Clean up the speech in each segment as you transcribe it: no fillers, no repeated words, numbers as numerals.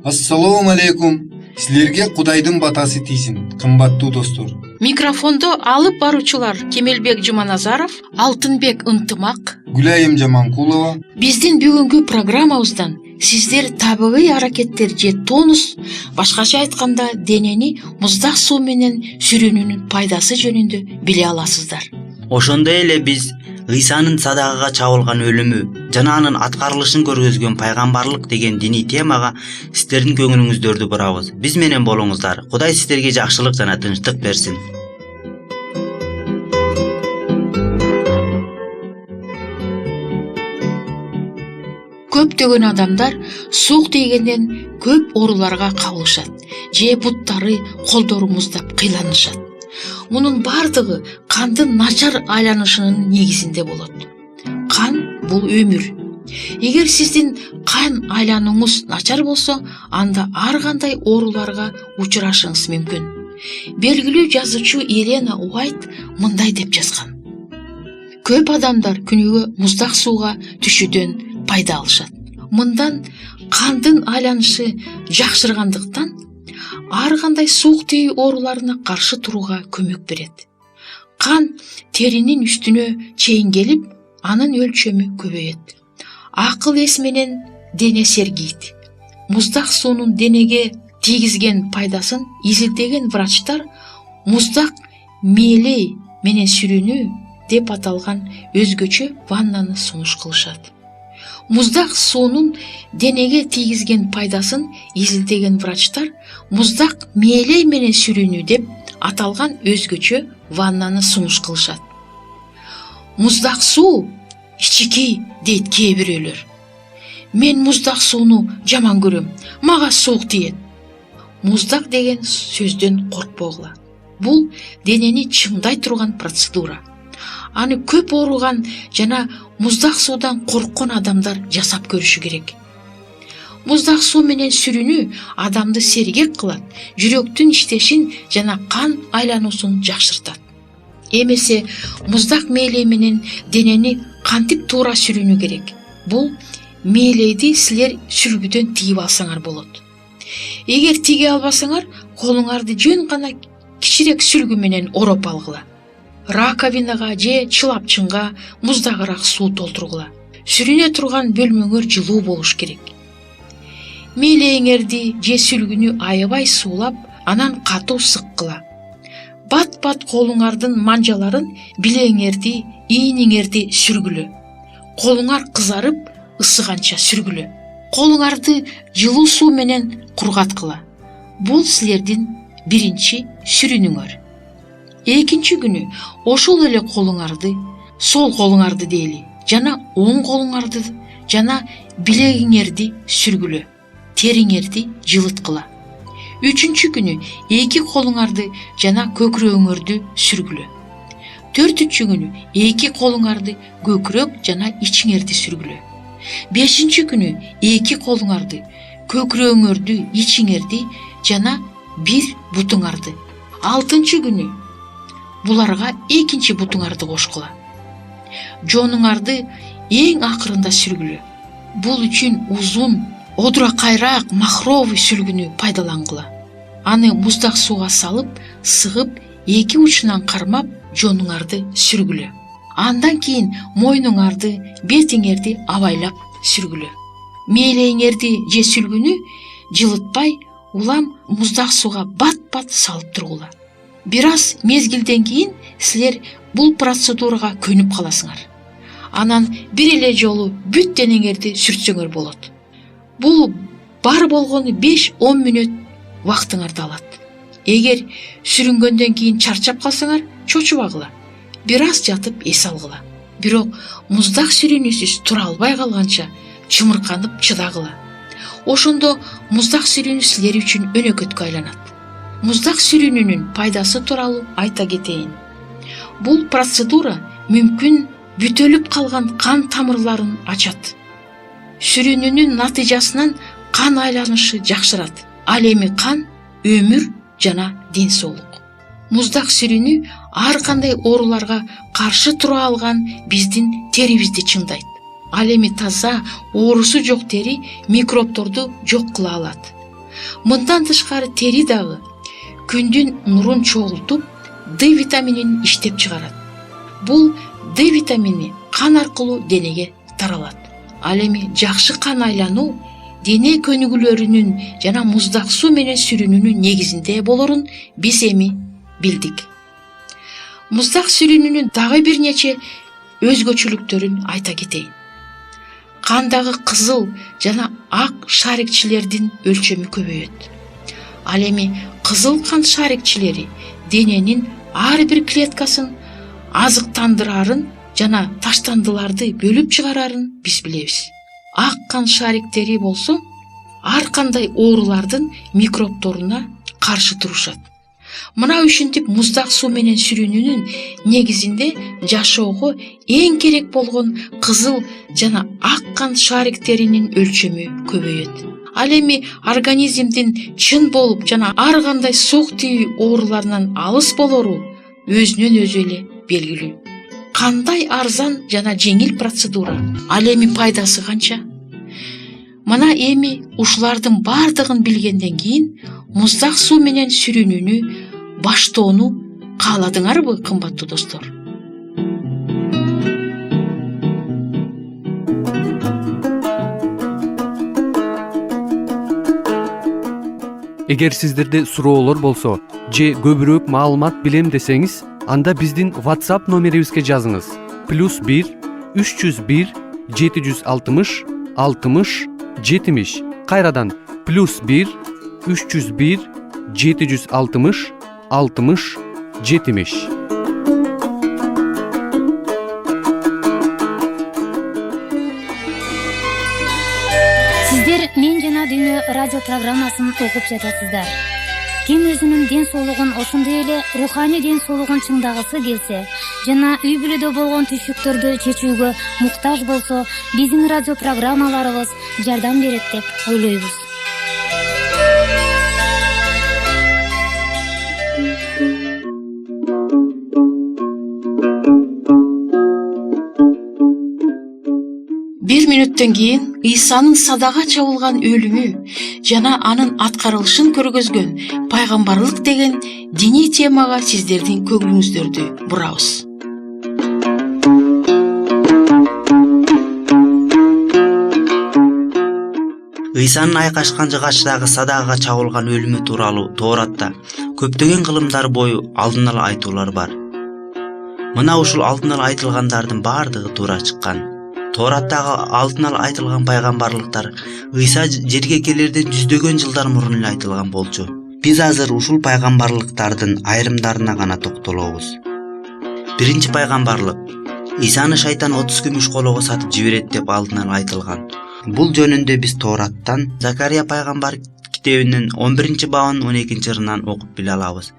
Ассалому алейкум. Силерге Кудайдын батасы тийсин, кымбаттуу достор. Микрофондо алып баруучулар Кемелбек Жуманазаров, Алтынбек Ынтымак, Гүлайым Жаманкулова. Биздин бүгүнкү программабыздан сиздер табигый аракеттер же тонус, башкача айтканда денени муздак суу менен сүрүүнүнүн пайдасы жөнүндө биле аласыздар. Ошондой эле биз Ыйсанын садагага чабылган өлүмү жана анын аткарылышын көргөзгөн пайгамбарлык деген диний темага сиздердин көңүлүңүздөрдү бурабыз. Биз менен болуңуздар. Кудай сиздерге жакшылык жана тынчтык берсин. Көптөгөн адамдар суук тийгенден көп ооруларга кабылышат же буттары, колдору муздап кыйланышат. Мунун бардыгы кандын начар айланышынын негизинде болот. Кан бул өмүр. Эгер сиздин кан айланууңуз начар болсо, анда ар кандай ооруларга учурашыңыз мүмкүн. Белгилүү жазуучу Елена Уайт мындай деп жазган: Көп адамдар күнүгө муздак сууга түшүүдөн пайда алышат. Мындан кандын айланышы жакшыргандыктан ар кандай суук тию ооруларына каршы турууга көмөк берет. Кан теринин үстүнө чейин келип, анын өлчөмү көбөйөт. Акыл эс менен дене сергийт. Муздак суунун денеге тийгизген пайдасын изилдеген врачтар муздак мээлей менен сүрүүнү деп аталган өзгөчө ваннаны сунуш кылышат. Муздак суунун денеге тийгизген пайдасын изилдеген врачтар муздак мээлей менен сүрүүнү деп аталган өзгөчө ваннаны сунуш кылышат. Муздак суу ичики дейт кээ бирөөлөр. Мен муздак сууну жаман көрөм, мага суук тиет. Муздак деген сөздөн коркпогула. Бул денени чыңдай турган процедура. Аны көп ооруган жана муздак суудан корккон адамдар жасап көрүшү керек. Муздак суу менен сүрүүнү адамды сергек кылат, жүрөктүн иштешин жана кан айлануусун жакшыртат. Эмесе муздак мээлей менен денени кантип туура сүрүүнү керек? Бул мээлейди силер сүргүдөн тигип алсаңар болот. Эгер тиге албасаңар, колуңарды жөн гана кичирээк сүлгү менен ороп алгыла. Раковинага же чылапчынга муздагыраак суу толтургула. Сүрүнө турган бөлмөңөр жылуу болуш керек. Мээлейиңерди же сүлгүнү аябай суулап, анан катуу сыккыла. Бат-бат колуңардын манжаларын, билегиңерди, ийниңерди сүргүлө. Колуңар кызарып, ысыганча сүргүлө. Колуңарды жылуу суу менен кургаткыла. Бул силердин биринчи сүрүүнүңөр. Экинчи күнү ошол эле колуңарды, сол колуңарды дейли, жана оң колуңарды жана билегиңерди сүргүлө. Териңерди жылыткыла. Үчүнчү күнү эки колуңарды жана көкүрөгүңөрдү сүргүлө. Төртүнчү күнү эки колуңарды көкүрөк жана ичиңерди сүргүлө. Бешинчи күнү эки колуңарды, көкүрөгүңөрдү, ичиңерди жана бир бутуңарды. Алтынчы күнү буларга экинчи бутуңарды кошкула. Жонуңарды эң акырында сүргүлө. Бул үчүн узун, одура кайраак махровый сүлгүнү пайдалангыла. Аны муздак сууга салып, сыгып, эки учунан кармап, жонуңарды сүргүлө. Андан кийин мойнуңарды, бетиңерди абайлап сүргүлө. Мээлейиңерди же сүлгүнү жылытпай, улам муздак сууга бат-бат салып тургула. Бир аз мезгилден кийин силер бул процедурага көнүп каласыңар. Анан бир эле жолу бүт денеңерди сүртсөңөр болот. Бул бар болгону 5-10 мүнөт вактыңарды алат. Эгер сүрүнгөндөн кийин чарчап калсаңар, чочубагыла. Бир аз жатып эс алгыла. Бирок муздак сүрүүнүсүз тура албай калганча чымырканып чыдагыла. Ошондо муздак сүрүүнү силер үчүн өнөкөткө айланат. Муздак сүрүүнүнүн пайдасы тууралуу айта кетейин. Бул процедура мүмкүн бүтөлүп калган кан тамырларын ачат. Сүрүүнүнүн натыйжасынан кан айланышы жакшырат. Ал эми кан, өмүр жана ден соолук. муздак сүрүнү ар кандай ооруларга каршы тура алган биздин терибизди чыңдайт. Ал эми таза, оорусу жок тери микробторду жок кыла алат. Мындан тышкары тери дагы күндүн нурун чогултуп, D витаминин иштеп чыгарат. Бул D витамини кан аркылуу денеге таралат. Ал эми жакшы кан айлануу дене көнүгүүлөрүнүн жана муздак суу менен сүрүнүүнүн негизинде болорун биз эми билдик. Муздак сүрүнүүнүн дагы бир нече өзгөчөлүктөрүн айта кетейин. Кандагы кызыл жана ак шарикчилердин өлчөмү көбөйөт. Ал эми кызыл кан шарикчилери дененин ар бир клеткасын азыктандырарын жана таштандыларды бөлүп чыгарарын биз билебиз. Ак кан шариктери болсо ар кандай оорулардын микробторуна каршы турушат. Мына ушинтип муздак суу менен сүрүнүүнүн негизинде жашоого эң керек болгон кызыл жана ак кан шариктеринин өлчөмү көбөйөт. Ал эми организмдин чын болуп жана ар кандай сок тийүү ооруларынан алыс болору өзүнөн өзү эле белгилүү. Кандай арзан жана жеңил процедура. Ал эми пайдасы канча? Мына эми ушулардын бардыгын билгенден кийин муздак суу менен сүрүнүүнү баштоону кааладыңарбы, кымбаттуу достор? Эгер сиздерде суроолор болсо же көбүрөөк маалымат билем десеңиз, анда биздин WhatsApp номерибизге жазыңыз. +1 301 760 60 70. Кайрадан +1 301 760 60 70. Сиздер Мен жана Дүйнө радио программасын угуп жатасыздар. Ким өзүнүн ден соолугун, ошондой эле руханий ден соолугун чыңдагысы келсе жана үй бүлөдө болгон түйшүктөрдү чечүүгө муктаж болсо, биздин радио программаларыбыз жардам берет деп ойлойбуз. Бир мүнөттөн кийин Исанын садага чабылган өлүмү жана анын аткарылышын көргөзгөн пайгамбарлык деген диний темага сиздердин көңүлүңүздөрдү бурабыз. Ыйсанын айкашкан жыгачтагы садагага чабылган өлүмү тууралуу Тооратта көптөгөн кылымдар бою алдын ала айтуулар бар. Мына ушул алдын ала айтылгандардын бардыгы туура чыккан. Тоораттагы алдын ала айтылган пайгамбарлыктар Ыйса жерге келерден жүздөгөн жылдар мурун эле айтылган болчу. Биз азыр ушул пайгамбарлыктардын айрымдарына гана токтолобуз. Биринчи пайгамбарлык: Исаны шайтан 30 күмүш колого сатып жиберет деп алдын ала айтылган. Бул жөнүндө биз Тоораттан Закария пайгамбар китебинин 11-бабынын 12-ырынан окуп биле алабыз.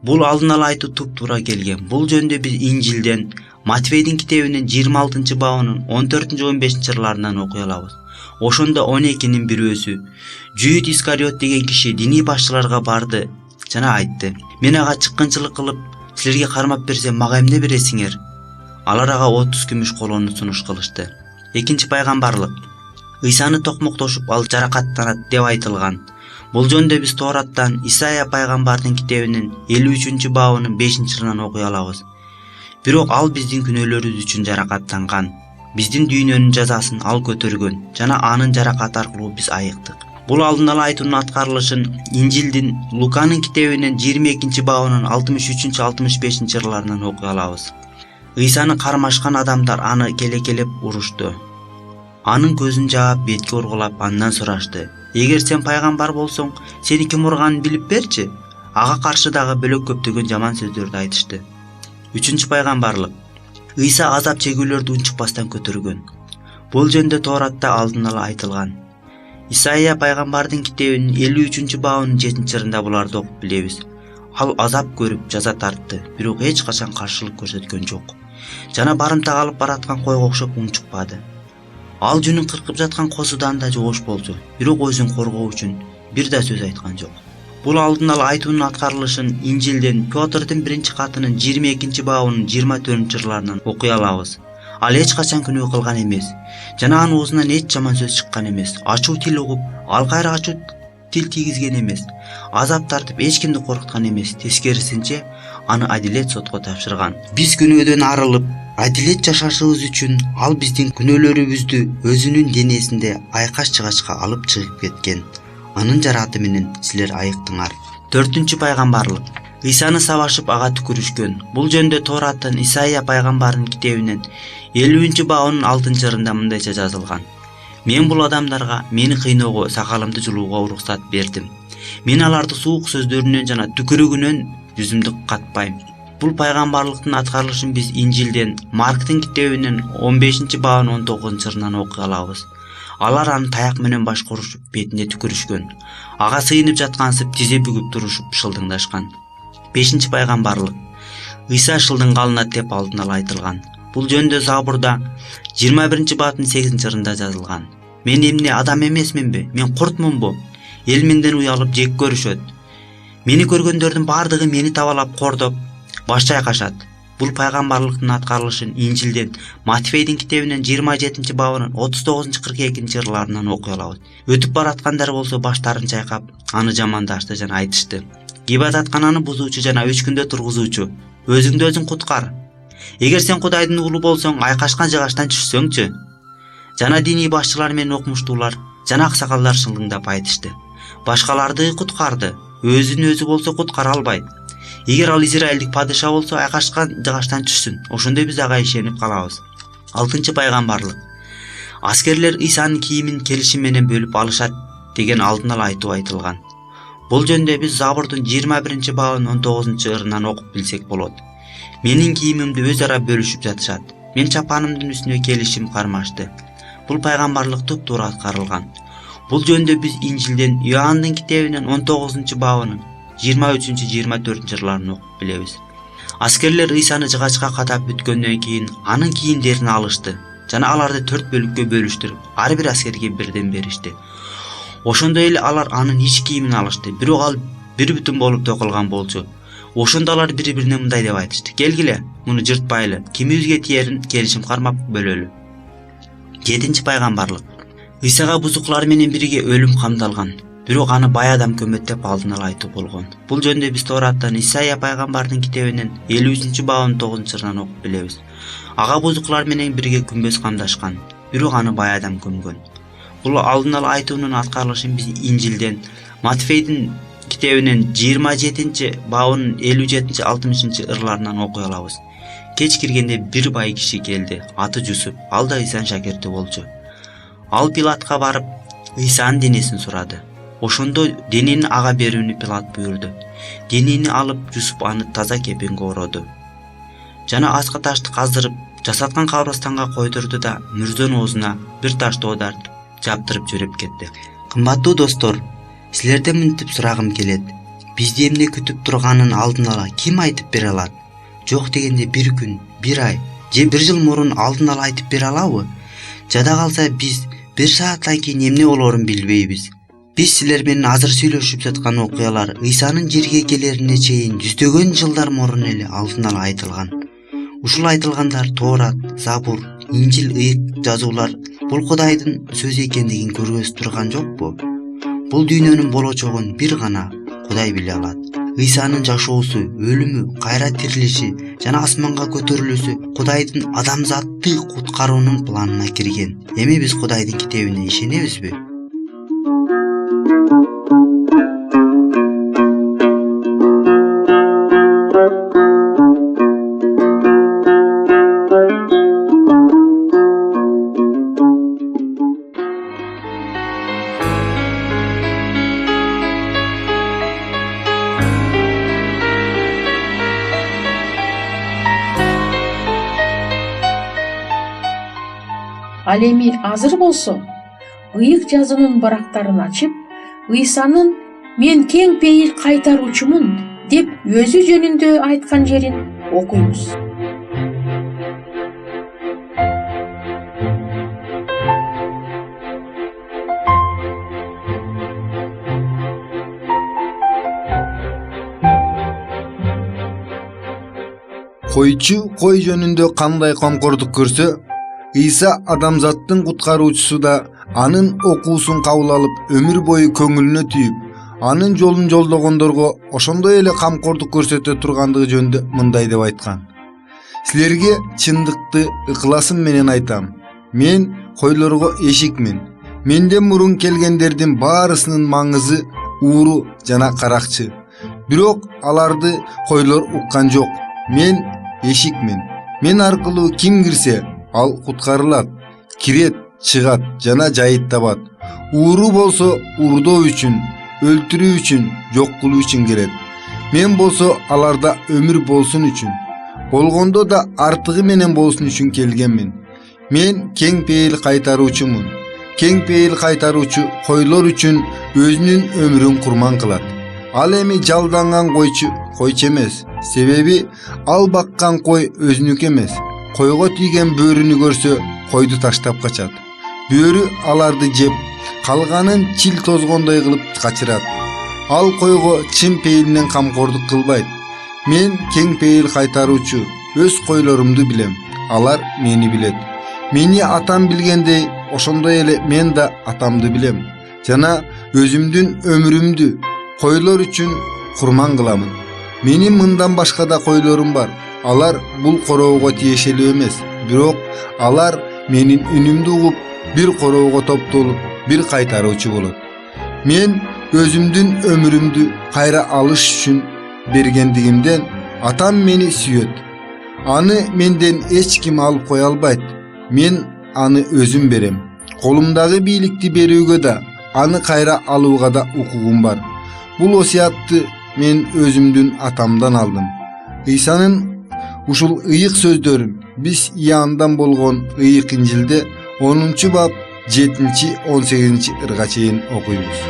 Бул алдын ала айтуу туп-туура келген. Бул жөнүндө биз Инжилден, Матфейдин китебинин 26-бабынын 14-15-ырларынан окуй алабыз. Ошондо 12-нин бирөөсү Жүйүт Искариот деген киши диний башчыларга барды жана айтты: "Мен ага чыккынчылык кылып, силерге кармап берсем, мага эмне бересиңер?" Алар ага 30 күмүш колону сунуш кылышты. Экинчи пайгамбарлык: Ыйсаны токмоктошуп ал жаракаттанат деп айтылган. Бул жөнүндө биз Тоораттан Исайя пайгамбардын китебинин 53-бабынын 5-ырынан окуй алабыз. Бирок ал биздин күнөөлөрүбүз үчүн жаракаттанган. Биздин дүйнөнүн жазасын ал көтөргөн жана анын жаракаты аркылуу биз айыктык. Бул алдын ала айтуунун аткарылышын Инжилдин Луканын китебинин 22-бабынын 63-65-ырларынан окуй алабыз. Ыйсаны кармашкан адамдар аны келекелеп урушту. Анын көзүн жаап, бетке ургулап, андан сурашты: "Эгер сен пайгамбар болсоң, сени ким урганын билип берчи?" Ага каршы дагы бөлөк көптөгөн жаман сөздөрдү айтышты. Үчүнчү пайгамбарлык: Ыйса азап чегүүлөрдү унчукпастан көтөргөн. Бул жөнүндө Тооратта алдын ала айтылган. Исайя пайгамбардын китебинин 53-бабынын 7-ырында буларды окуп билебиз. Ал азап көрүп жаза тартты, бирок эч качан каршылык көрсөткөн жок. Жана барымтага алып бараткан койго окшоп унчукпады. Ал жүнүн кыркып жаткан козудан да жоош болчу, бирок өзүн коргоо үчүн бир да сөз айткан жок. Бул алдын ала айтуунун аткарылышын Инжилден Петрдин 1-катынын 22-бабынын 24-ырларынан окуй алабыз. Ал эч качан күнөө кылган эмес жана анын оозунан эч жаман сөз чыккан эмес. Ачуу тил угуп, ал кайра ачуу тил тийгизген эмес. Азап тартып эч кимди коркуткан эмес. Тескерисинче аны адилет сотко тапшырган. Биз күнөөдөн арылып, адилет жашашыбыз үчүн ал биздин күнөөлөрүбүздү өзүнүн денесинде айкаш жыгачка алып чыгып кеткен. Анын жараты менен силер айыктыңар. 4-чү пайгамбарлык. Исаны сабашып ага түкүрүшкөн. Бул жөндө Тораттын Исайя пайгамбардын китебинен 50-бабынын 6-ырында мындайча жазылган. Мен бул адамдарга мени кыйноого, сакалымды жулууга уруксат бердим. Мен аларды суук сөздөрүнөн жана түкүрүгүнөн жүзүмдү катпайм. Бул пайгамбарлыктын аткарылышын биз Инжилден Марктын китебинен 15-бабынын 19-ырынан окуй алабыз. Алар аны таяк менен башкарышып, бетине түкүрүшкөн. Ага сыйынып жаткансып, тизе бүгүп турушуп шылдыңдашкан. 5-чи пайгамбарлык. Ыйса шылдыңга алынат деп алдын ала айтылган. Бул жөндө Забурда 21-бабынын 8-ырында жазылган. Мен эмне адам эмесминби? Мен куртмунбу? Эл менден уялып жек көрүшөт. Мени көргөндөрдүн бардыгы мени табалап кордоп, баш чайкашат. Бул пайгамбарлыктын аткарылышын Инжилден Матфейдин китебинен 27-бабынын 39-42-ырларынан окуй алабыз. Өтүп бараткандар болсо баштарын чайкап, аны жамандашты жана айтышты: Ибадаткананы бузуучу жана 3 күндө тургузуучу, өзүңдү өзүң куткар. Эгер сен Кудайдын уулу болсоң, айкашкан жыгачтан түшсөңчү. Жана диний башчылар менен окумуштуулар жана аксакалдар шылдыңдап айтышты: Башкаларды куткарды, өзүн өзү болсо куткара албайт. Эгер ал Израилдик падыша болсо, айкашкан жыгачтан түшсүн. Ошондо биз ага ишенип калабыз. 6-чы пайгамбарлык. Аскерлер Исанын кийимин келишим менен бөлүп алышат деген алдын ала айтуу айтылган. Бул жөндө биз Забурдун 21-бабынын 19-ырынан окуп билсек болот. Менин кийимимди өз ара бөлүшүп жатышат. Мен чапанымдын үстүнө келишим кармашты. Бул пайгамбарлык туп-туура аткарылган. Бул жөндө биз Инжилден Иоанндын китебинен 19-бабынын 23-24-ырларын окуп билебиз. Аскерлер Исаны жыгачка катап бүткөндөн кийин анын кийимдерин алышты жана аларды 4 бөлүккө бөлүштүрүп, ар бир аскерге бирден беришти. Ошондой эле алар анын ич кийимин алышты, бирок ал бир бүтүн болуп токулган болчу. Ошондо алар бири-бирине мындай деп айтышты: Келгиле, муну жыртпайлы, кимибизге тиерин келишим кармап бөлөлү. 7-чи пайгамбарлык. Исага бузуклар менен бирге өлүм камдалган. Бирок аны бай адам көмөттөп алдын ала айтуу болгон. Бул жөндө биз Тораттан Исайя пайгамбардын китебинен 53-бабынын 9-ырынан окуп билебиз. Ага бузуклар менен бирге күмбөз камдашкан, бирок аны бай адам көмгөн. Бул алдын ала айтуунун аткарылышын биз Инжилден Матфейдин китебинен 27-бабынын 57-60-ырларынан окуй алабыз. Кеч киргенде бир бай киши келди, аты Жусуп, ал да Исанын шакирти болчу. Ал Пилатка барып, Исанын денесин сурады. Ошондо денени ага берүүнү Пилат буйрду. Денени алып, Жусуп аны таза кепенге ороду. Жана аска ташты каздырып, жасаткан кабырстанга койдурду да мүрзөнүн оозуна бир ташты оодартып, жаптырып жөнөп кетти. Кымбаттуу достор, силерден мынтип сурагым келет. Бизди эмне күтүп турганын алдын ала ким айтып бере алат? Жок дегенде бир күн, бир ай же бир жыл мурун алдын ала айтып бере алабы? Жада калса биз бир сааттан кийин эмне болоорун билбейбиз. Биз силер менен азыр сүйлөшүп жаткан окуялар Исанын жерге келерине чейин жүздөгөн жылдар мурун эле алдын ала айтылган. Ушул айтылгандар Торат, Забур, Инжил, ыйык жазуулар бул Кудайдын сөзү экендигин көргөзүп турган жокпу? Бул дүйнөнүн болочогун бир гана Кудай биле алат. Исанын жашоосу, өлүмү, кайра тирилиши жана асманга көтөрүлүүсү Кудайдын адамзатты куткаруунун планына кирген. Эми биз Кудайдын китебине ишенебизби? Ал эми азыр болсо ыйык жазуунун барактарын ачып, Ыйсанын "Мен кең пейил кайтаруучумун" деп өзү жөнүндө айткан жерин окуйбуз. койчу кой жөнүндө кандай камкордук көрсө, Ыйса адамзаттын куткаруучусу да анын окуусун кабыл алып өмүр бою көңүлүнө түйүп, анын жолун жолдогондорго ошондой эле камкордук көрсөтө тургандыгы жөнүндө мындай деп айткан: Силерге чындыкты ыкласым менен айтам. Мен койлорго эшикмин. Менден мурун келгендердин баарысынын маңызы ууру жана каракчы. Бирок аларды койлор уккан жок. Мен эшикмин. Мен аркылуу ким кирсе, ал куткарылат, кирет, чыгат жана жайыт табат. Ууру болсо урдоо үчүн, өлтүрүү үчүн, жок кылуу үчүн келет. Мен болсо аларда өмүр болсун үчүн, болгондо да артыгы менен болсун үчүн келгенмин. Мен кең пейил кайтаруучумун. Кең пейил кайтаруучу койлор үчүн өзүнүн өмүрүн курман кылат. Ал эми жалданган койчу эмес, себеби ал баккан кой өзүнүкү эмес. Койго тийген бөөрүнү көрсө, койду таштап качат. Бөөрү аларды жеп, калганын чил тозгондой кылып качырат. Ал койго чын пейилинен камкордук кылбайт. Мен кең пейил кайтаруучу өз койлорумду билем. Алар мени билет. Мени атам билгендей, ошондой эле мен да атамды билем. Жана өзүмдүн өмүрүмдү койлор үчүн курман кыламын. Менин мындан башка да койлорум бар. Алар бул короого тиешелүү эмес, бирок алар менин үнүмдү угуп, бир короого топтолуп, бир кайтаруучу болот. Мен өзүмдүн өмүрүмдү кайра алыш үчүн бергендигимден атам мени сүйөт. Аны менден эч ким алып кое албайт. Мен аны өзүм берем. Колумдагы бийликти берүүгө да, аны кайра алууга да укугум бар. Бул осуятты мен өзүмдүн атамдан алдым. Ыйсанын ушул ыйык сөздөрүн биз Иоанндан болгон ыйык Инжилде 10-бап 7-18 ырга чейин окуйбуз.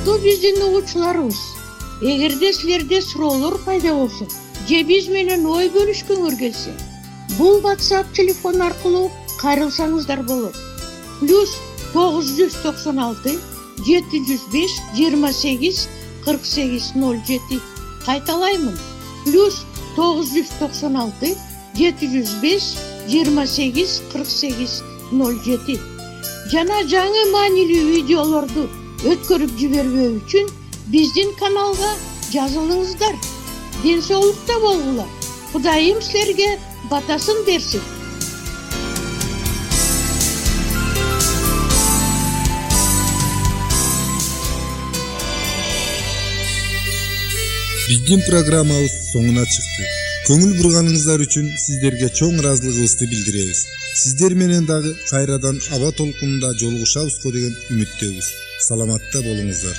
урматтуу биздин угуучуларыбыз, эгерде силерде суроолор пайда болсо же биз менен ой бөлүшкүңөр келсе, бул WhatsApp телефон аркылуу кайрылсаңыздар болот. +996 705 28 48 07. Кайталаймын. +996 705 28 48 07. Жана жаңы маанилүү видеолорду өткөрүп жибербөө үчүн биздин каналга жазылыңыздар. Ден соолукта болгула. Кудайым силерге батасын берсин. Биздин программабыз соңуна чыкты. Көңүл бурганыңыздар үчүн сиздерге чоң ыраазылыгыбызды билдиребиз. Сиздер менен дагы кайрадан аба толкунунда жолугушабызго деген үмүттөбүз. Саламатта болуңуздар.